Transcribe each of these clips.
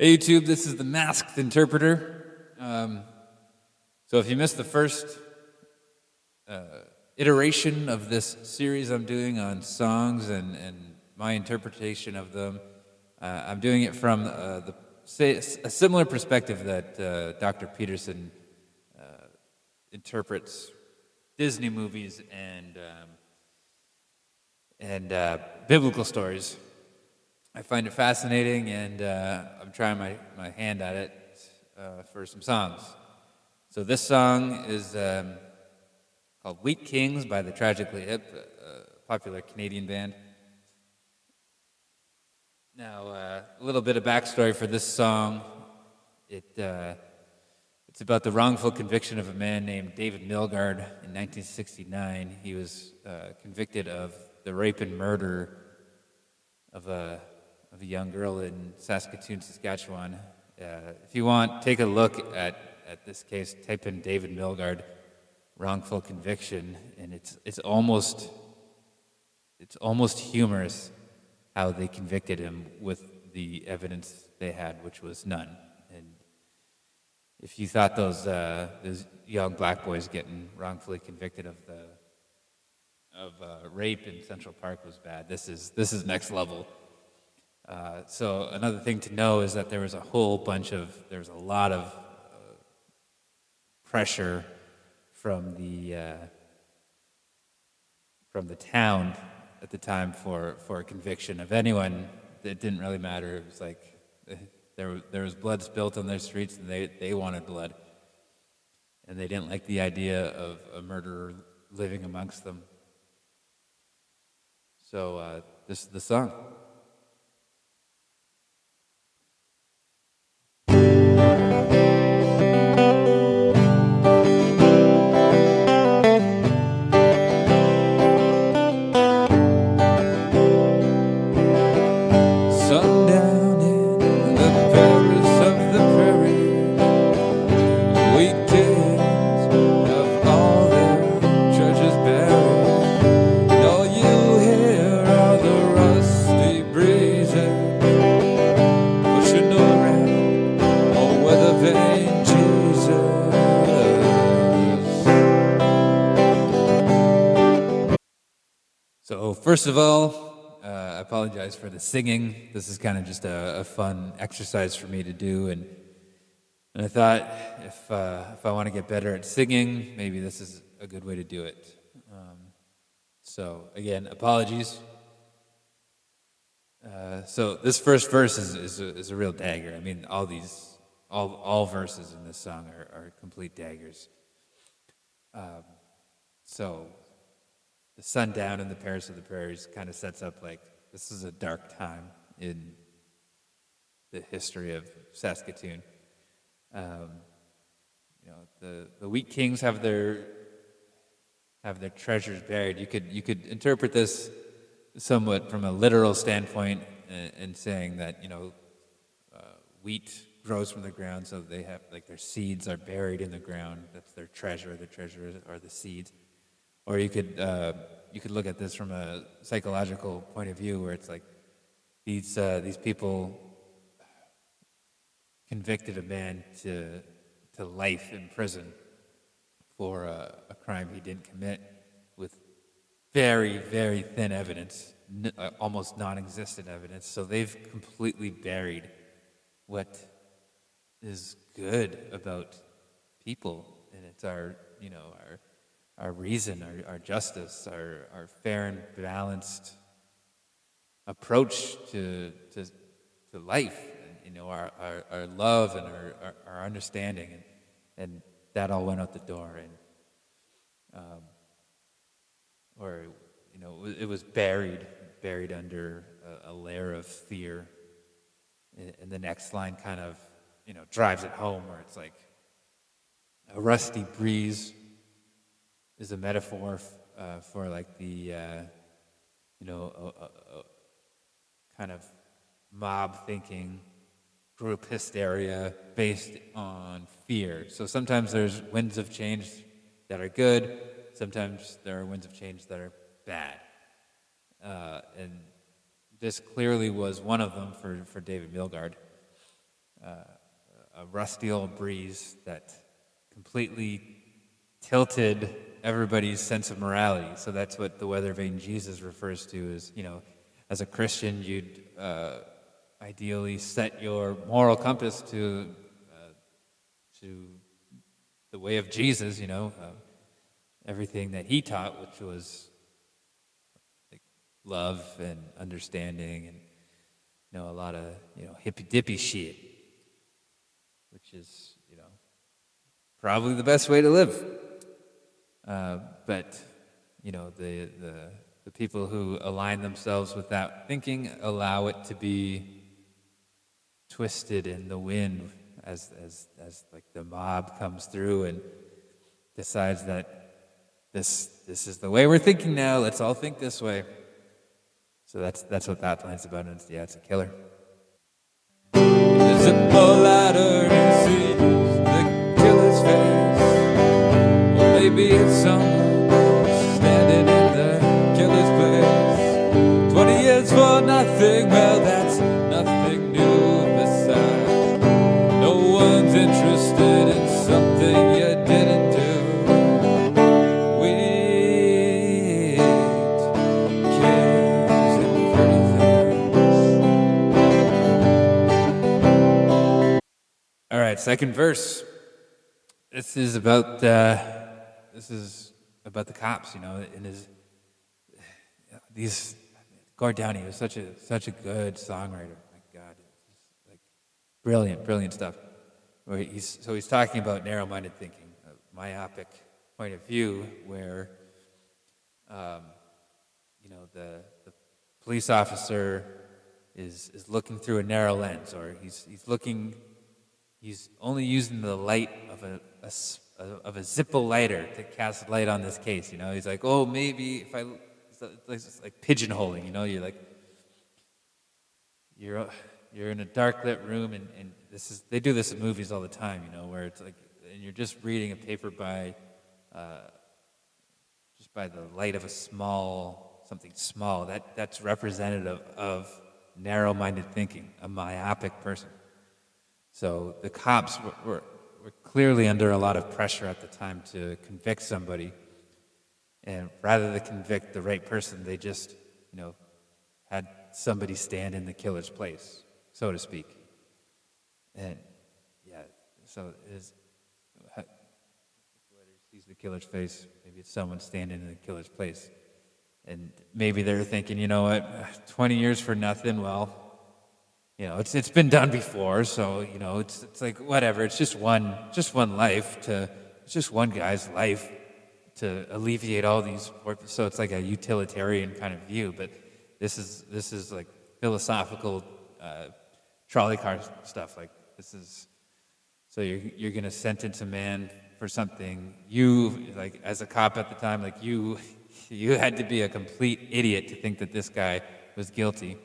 Hey YouTube, this is the Masked Interpreter. So if you missed the first iteration of this series I'm doing on songs and my interpretation of them, I'm doing it from a similar perspective that Dr. Peterson interprets Disney movies and biblical stories. I find it fascinating, and I'm trying my hand at it for some songs. So this song is called Wheat Kings by the Tragically Hip, a popular Canadian band. Now, a little bit of backstory for this song. It's about the wrongful conviction of a man named David Milgaard in 1969. He was convicted of the rape and murder of a young girl in Saskatoon, Saskatchewan. If you want, take a look at this case. Type in David Milgaard, wrongful conviction, and it's almost humorous how they convicted him with the evidence they had, which was none. And if you thought those young black boys getting wrongfully convicted of rape in Central Park was bad, this is next level. So another thing to know is that there was a lot of pressure from the town at the time for a conviction of anyone. It didn't really matter. It was like there was blood spilt on their streets, and they wanted blood, and they didn't like the idea of a murderer living amongst them. So this is the song. Sundown in the Paris of the prairie, weekends of all their treasures buried. And all you hear are the rusty breezes pushing around on weather vane Jesus. So first of all, I apologize for the singing. This is kind of just a fun exercise for me to do, and I thought if I want to get better at singing, maybe this is a good way to do it. So again, apologies. So this first verse is a real dagger. I mean, all verses in this song are complete daggers. So the sundown in the Paris of the Prairies kind of sets up like this is a dark time in the history of Saskatoon. The Wheat Kings have their treasures buried. You could interpret this somewhat from a literal standpoint and saying that wheat grows from the ground, so they have like their seeds are buried in the ground. That's their treasure. The treasure are the seeds. Or you could look at this from a psychological point of view, where it's like these people convicted a man to life in prison for a crime he didn't commit, with very, very thin evidence, almost non-existent evidence. So they've completely buried what is good about people, and it's our reason, our justice, our fair and balanced approach to life, and, our love and our understanding, and that all went out the door, and it was buried under a layer of fear, and the next line kind of drives it home, where it's like a rusty breeze is a metaphor for like the kind of mob thinking, group hysteria based on fear. So sometimes there's winds of change that are good, sometimes there are winds of change that are bad, and this clearly was one of them for David Milgaard. a rusty old breeze that completely tilted everybody's sense of morality. So that's what the weather vane Jesus refers to is, as a Christian, you'd ideally set your moral compass to the way of Jesus, everything that he taught, which was like love and understanding and, a lot of, hippy dippy shit, which is, probably the best way to live. But the people who align themselves with that thinking allow it to be twisted in the wind as like the mob comes through and decides that this is the way we're thinking now. Let's all think this way. So that's what that line's about. And it's a killer. There's a ladder and sees the killer's face. Or maybe it's someone standing in the killer's place. 20 years for nothing, well, that's nothing new besides. No one's interested in something you didn't do. We kids and pretty things. All right, second verse. This is about the cops, and these Gord Downey was such a good songwriter. My God, it's like brilliant stuff. Where he's talking about narrow-minded thinking, a myopic point of view, where the police officer is looking through a narrow lens, or he's only using the light of a Zippo lighter to cast light on this case. He's like, oh, maybe if it's like pigeonholing. You're like, you're in a dark lit room, and they do this in movies all the time. Where it's like, and you're just reading a paper by the light of something small. That's representative of narrow-minded thinking, a myopic person. So the cops were clearly under a lot of pressure at the time to convict somebody. And rather than convict the right person, they just, had somebody stand in the killer's place, so to speak. And, so it is, sees the killer's face, maybe it's someone standing in the killer's place. And maybe they're thinking, 20 years for nothing, well, it's been done before, so it's like whatever. It's just one life it's just one guy's life to alleviate all these. So it's like a utilitarian kind of view. But this is like philosophical trolley car stuff. Like this is so you're gonna sentence a man for something you like as a cop at the time. Like you had to be a complete idiot to think that this guy was guilty.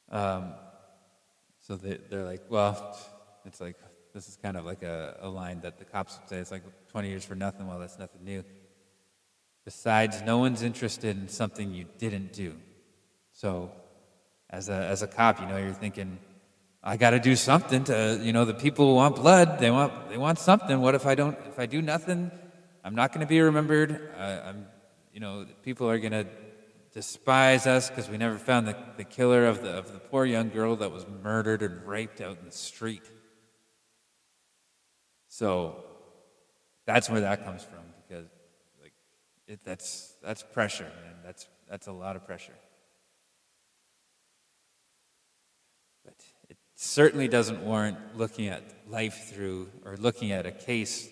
So they're like, well, it's like, this is kind of like a line that the cops would say. It's like 20 years for nothing. Well, that's nothing new. Besides, no one's interested in something you didn't do. So as a cop, you're thinking, I got to do something to, the people who want blood, they want something. What if I do nothing? I'm not going to be remembered. People are going to despise us because we never found the killer of the poor young girl that was murdered and raped out in the street. So that's where that comes from, because that's pressure, man. That's a lot of pressure. But it certainly doesn't warrant looking at life through, or looking at a case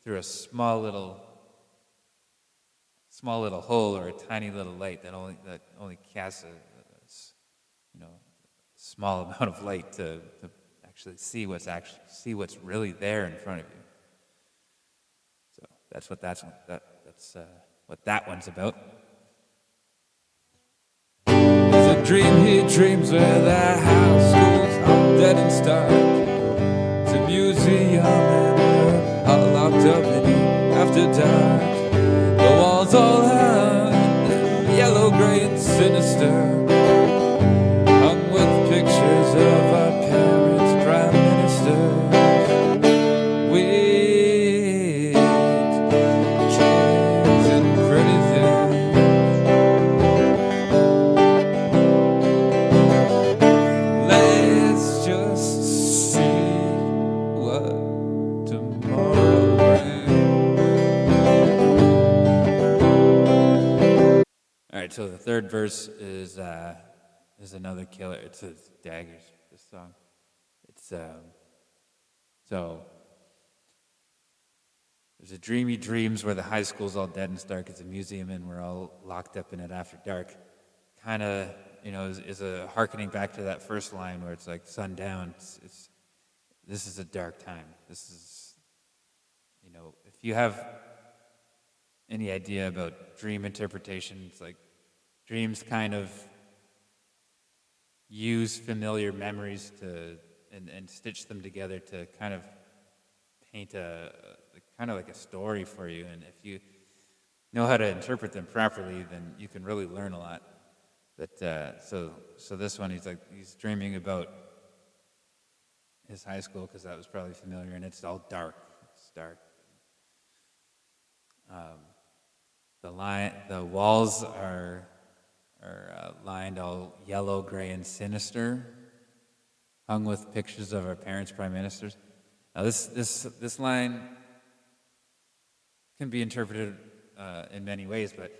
through a small little hole or a tiny little light that only casts a small amount of light to actually see what's really there in front of you. So that's what what that one's about. There's a dream he dreams where the house schools are dead and stark. It's a museum and we're all locked up in after dark. The walls all hung yellow, gray, and sinister, hung with pictures of our parents so the third verse is another killer. It's daggers. This song. It's so there's a dreamy dreams where the high school's all dead and stark. It's a museum and we're all locked up in it after dark. Kind of, is a hearkening back to that first line where it's like sundown. This is a dark time. This is, if you have any idea about dream interpretation, it's like dreams kind of use familiar memories and stitch them together to kind of paint kind of like a story for you. And if you know how to interpret them properly, then you can really learn a lot. But so this one, he's dreaming about his high school because that was probably familiar, and it's all dark. It's dark. The walls are lined all yellow, gray, and sinister, hung with pictures of our parents' prime ministers. Now this line can be interpreted in many ways, but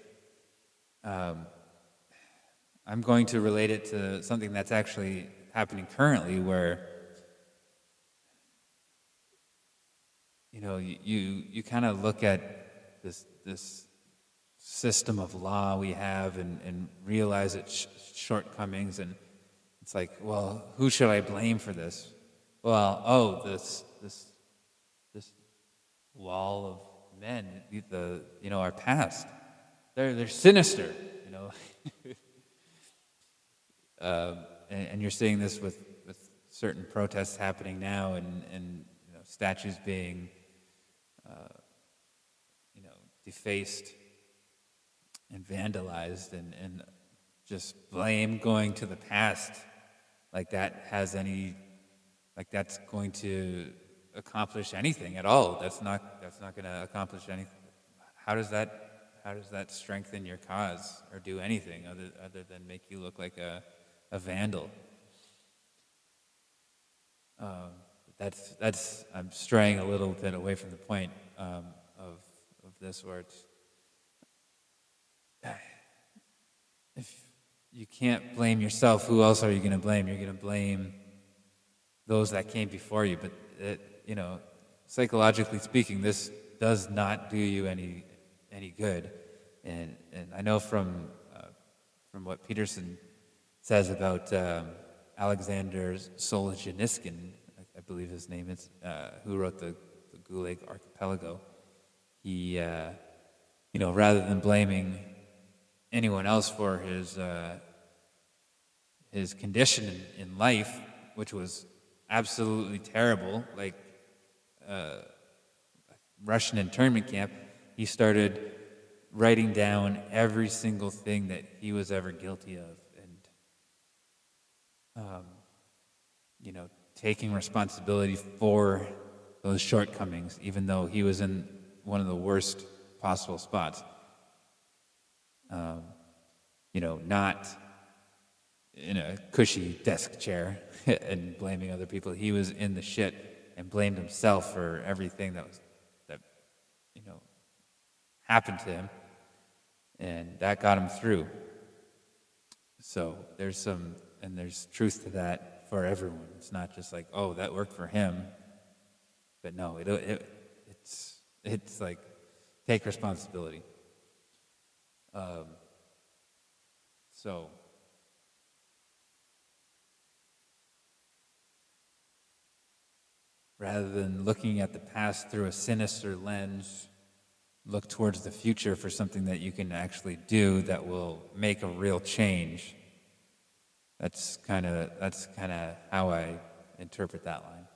I'm going to relate it to something that's actually happening currently, where you kind of look at this system of law we have and realize its shortcomings, and it's like, well, who should I blame for this? Well, this wall of men, our past, they're sinister, and you're seeing this with certain protests happening now, and statues being defaced and vandalized, and just blame going to the past, like that's going to accomplish anything at all. That's not going to accomplish anything. How does that strengthen your cause or do anything other than make you look like a vandal? I'm straying a little bit away from the point of this, where it's, if you can't blame yourself, who else are you going to blame? You're going to blame those that came before you. But psychologically speaking, this does not do you any good. And I know from what Peterson says about Alexander Solzhenitsyn, I believe his name is, who wrote the Gulag Archipelago. He, rather than blaming anyone else for his condition in life, which was absolutely terrible, like Russian internment camp, he started writing down every single thing that he was ever guilty of, and taking responsibility for those shortcomings, even though he was in one of the worst possible spots. Not in a cushy desk chair and blaming other people. He was in the shit and blamed himself for everything that happened to him, and that got him through. So there's truth to that for everyone. It's not just like, oh, that worked for him, but no, it's like, take responsibility. So rather than looking at the past through a sinister lens, look towards the future for something that you can actually do that will make a real change. That's kind of how I interpret that line.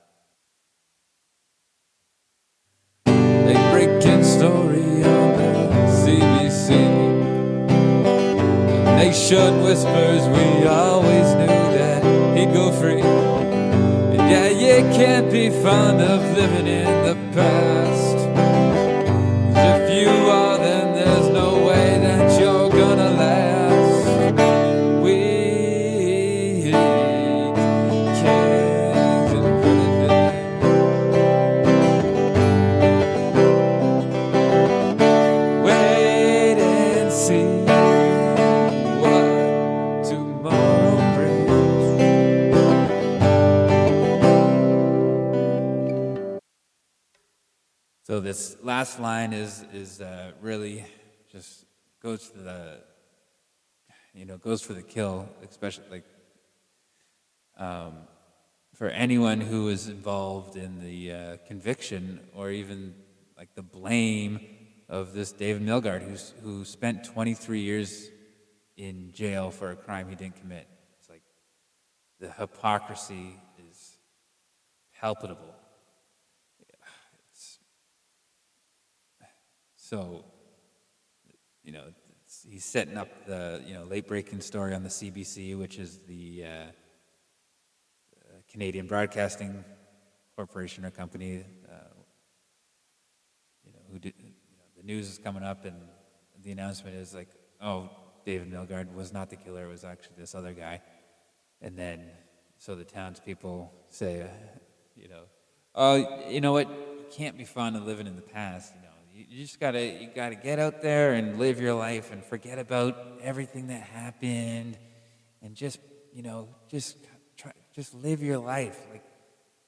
A breaking story on the CBC. The nation whispers, we always knew that he'd go free. And yeah, you can't be fond of living in the past. 'Cause if you are, then there's no way that you're gonna last. We hate kings and presidents. Wait and see. So this last line is really just goes to the goes for the kill, especially like for anyone who is involved in the conviction or even like the blame of this David Milgaard, who spent 23 years in jail for a crime he didn't commit. It's like the hypocrisy is palpable. It's, so, he's setting up the late breaking story on the CBC, which is the Canadian Broadcasting Corporation or company. The news is coming up, and the announcement is like, "Oh, David Milgaard was not the killer; it was actually this other guy." And then, so the townspeople say, "Oh, you know what? You can't be fond of living in the past. You just gotta get out there and live your life and forget about everything that happened, and just live your life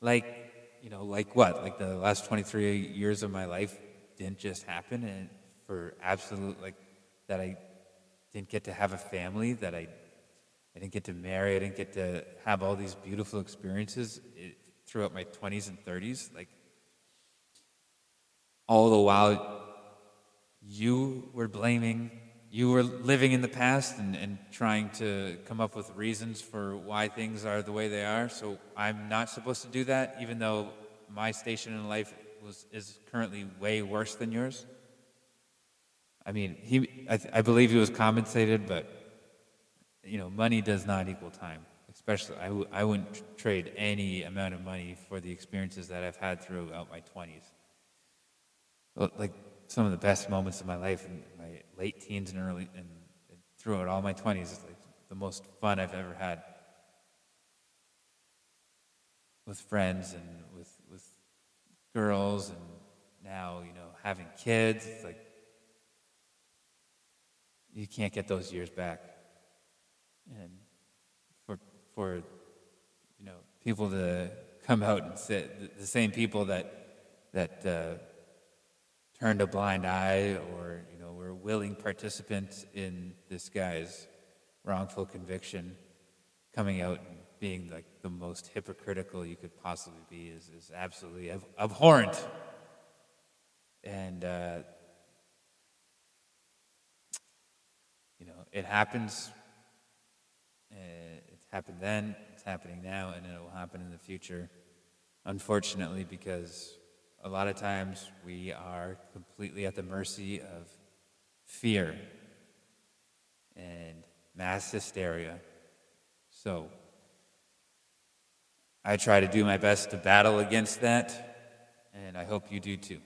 like what? Like the last 23 years of my life didn't just happen, and for absolute like that I didn't get to have a family, that I didn't get to marry, I didn't get to have all these beautiful experiences throughout my 20s and 30s, like all the while you were living in the past and trying to come up with reasons for why things are the way they are. So I'm not supposed to do that, even though my station in life is currently way worse than yours." I mean, I believe he was compensated, but money does not equal time. Especially, I wouldn't trade any amount of money for the experiences that I've had throughout my 20s. Like some of the best moments of my life in my late teens and and throughout all my 20s is like the most fun I've ever had with friends and with girls, and now having kids. It's like you can't get those years back, and for people to come out and say the same people that turned a blind eye or were willing participants in this guy's wrongful conviction, coming out and being like the most hypocritical you could possibly be is absolutely abhorrent. And it happens. It's happened then, it's happening now, and it will happen in the future. Unfortunately, because a lot of times we are completely at the mercy of fear and mass hysteria. So I try to do my best to battle against that, and I hope you do too.